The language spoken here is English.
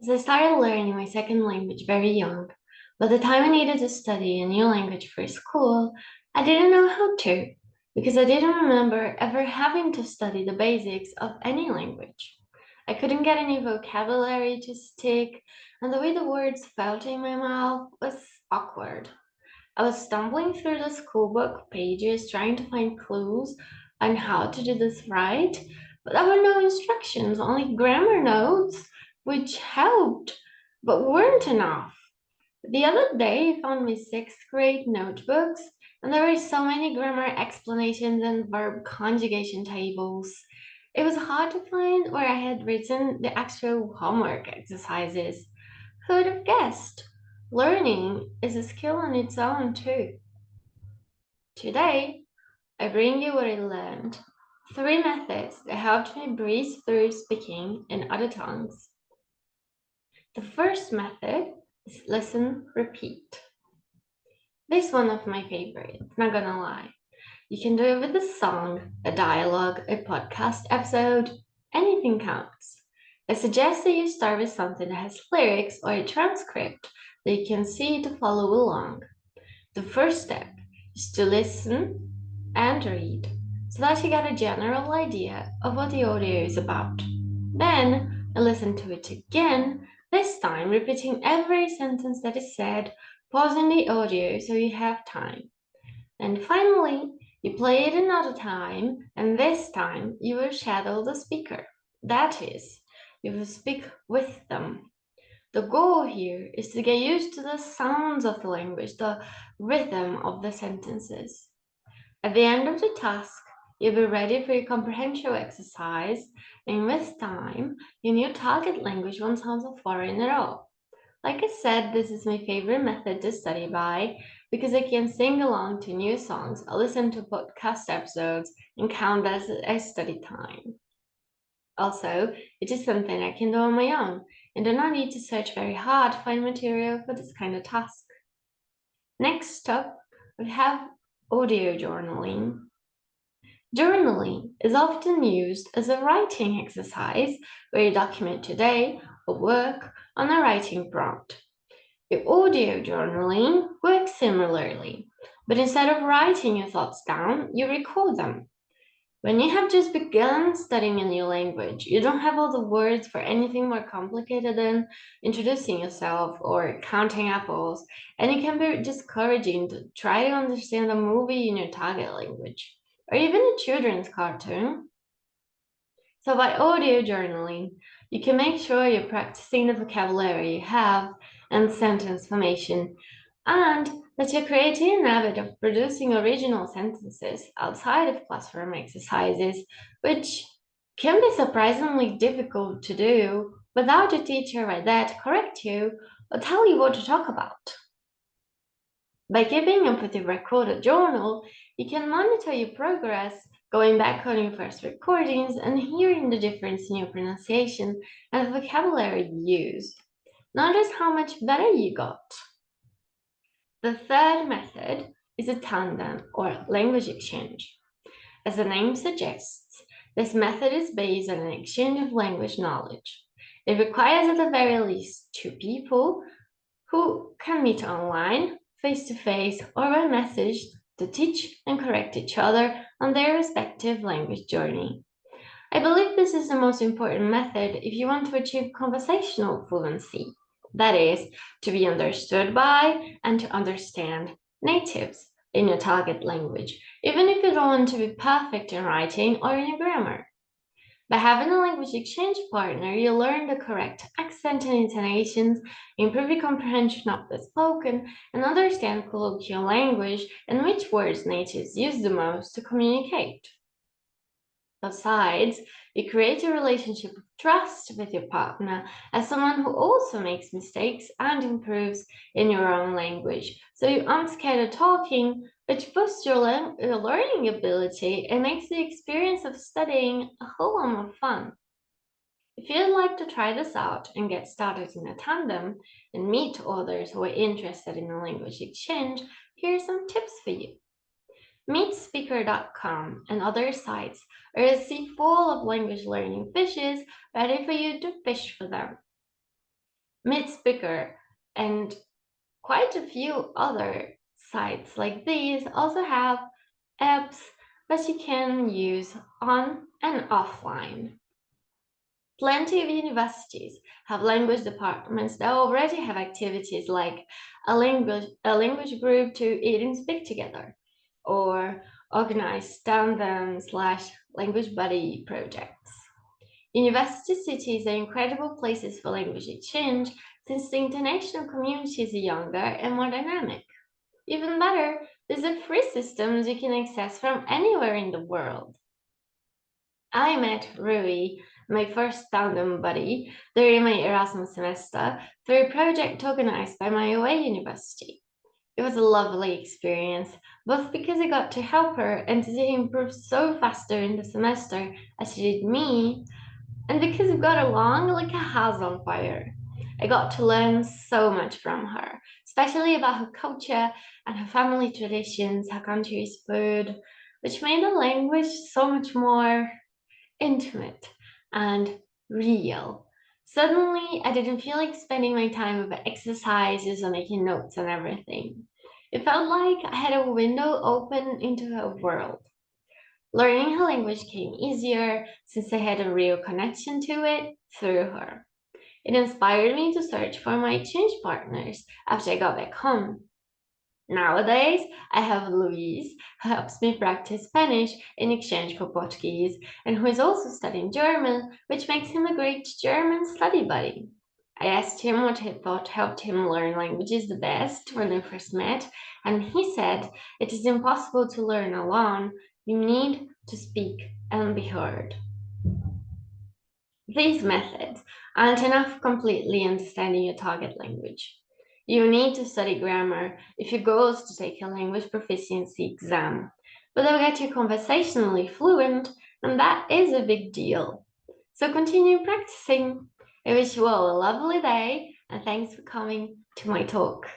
So I started learning my second language very young. By the time I needed to study a new language for school, I didn't know how to, because I didn't remember ever having to study the basics of any language. I couldn't get any vocabulary to stick, and the way the words felt in my mouth was awkward. I was stumbling through the schoolbook pages trying to find clues on how to do this right, but there were no instructions, only grammar notes, which helped, but weren't enough. The other day, I found my sixth grade notebooks, and there were so many grammar explanations and verb conjugation tables. It was hard to find where I had written the actual homework exercises. Who would have guessed? Learning is a skill on its own, too. Today, I bring you what I learned. Three methods that helped me breeze through speaking in other tongues. The first method is listen, repeat. This is one of my favorites, not gonna lie. You can do it with a song, a dialogue, a podcast episode, anything counts. I suggest that you start with something that has lyrics or a transcript that you can see to follow along. The first step is to listen and read so that you get a general idea of what the audio is about. Then I listen to it again, this time repeating every sentence that is said, pausing the audio so you have time. And finally, you play it another time, and this time you will shadow the speaker. That is, you will speak with them. The goal here is to get used to the sounds of the language, the rhythm of the sentences. At the end of the task, you'll be ready for your comprehension exercise, and with time, your new target language won't sound so foreign at all. Like I said, this is my favorite method to study by because I can sing along to new songs, I listen to podcast episodes, and count that as study time. Also, it is something I can do on my own and do not need to search very hard to find material for this kind of task. Next up, we have audio journaling. Journaling is often used as a writing exercise where you document your day or work on a writing prompt. The audio journaling works similarly, but instead of writing your thoughts down, you record them. When you have just begun studying a new language, you don't have all the words for anything more complicated than introducing yourself or counting apples, and it can be discouraging to try to understand a movie in your target language, or even a children's cartoon. So by audio journaling, you can make sure you're practicing the vocabulary you have and sentence formation, and that you're creating an habit of producing original sentences outside of classroom exercises, which can be surprisingly difficult to do without a teacher right there to correct you or tell you what to talk about. By keeping up with your recorded journal, you can monitor your progress, going back on your first recordings and hearing the difference in your pronunciation and the vocabulary you use. Notice how much better you got. The third method is a tandem or language exchange. As the name suggests, this method is based on an exchange of language knowledge. It requires at the very least two people who can meet online, face to face, or by message to teach and correct each other on their respective language journey. I believe this is the most important method if you want to achieve conversational fluency. That is, to be understood by and to understand natives in your target language, even if you don't want to be perfect in writing or in your grammar. By having a language exchange partner, you learn the correct accent and intonations, improve your comprehension of the spoken, and understand colloquial language and which words natives use the most to communicate. Besides, you create a relationship of trust with your partner as someone who also makes mistakes and improves in your own language. So you aren't scared of talking, which boosts your learning ability and makes the experience of studying a whole lot more fun. If you'd like to try this out and get started in a tandem and meet others who are interested in a language exchange, here are some tips for you. MeetSpeaker.com and other sites are a sea full of language learning fishes ready for you to fish for them. Meet Speaker, and quite a few other sites like these also have apps that you can use on and offline. Plenty of universities have language departments that already have activities like a language group to eat and speak together, or organize tandem/language buddy projects. University cities are incredible places for language exchange since the international communities are younger and more dynamic. Even better, these are free systems you can access from anywhere in the world. I met Rui, my first tandem buddy, during my Erasmus semester through a project organized by my away university. It was a lovely experience, both because I got to help her and to see her improve so fast during the semester as she did me, and because we got along like a house on fire. I got to learn so much from her, especially about her culture and her family traditions, her country's food, which made the language so much more intimate and real. Suddenly, I didn't feel like spending my time with exercises or making notes and everything. It felt like I had a window open into her world. Learning her language came easier since I had a real connection to it through her. It inspired me to search for my exchange partners after I got back home. Nowadays, I have Luis, who helps me practice Spanish in exchange for Portuguese, and who is also studying German, which makes him a great German study buddy. I asked him what he thought helped him learn languages the best when we first met, and he said it is impossible to learn alone. You need to speak and be heard. These methods aren't enough for completely understanding your target language. You need to study grammar if your goal is to take a language proficiency exam, but they'll get you conversationally fluent, and that is a big deal. So continue practicing. I wish you all a lovely day, and thanks for coming to my talk.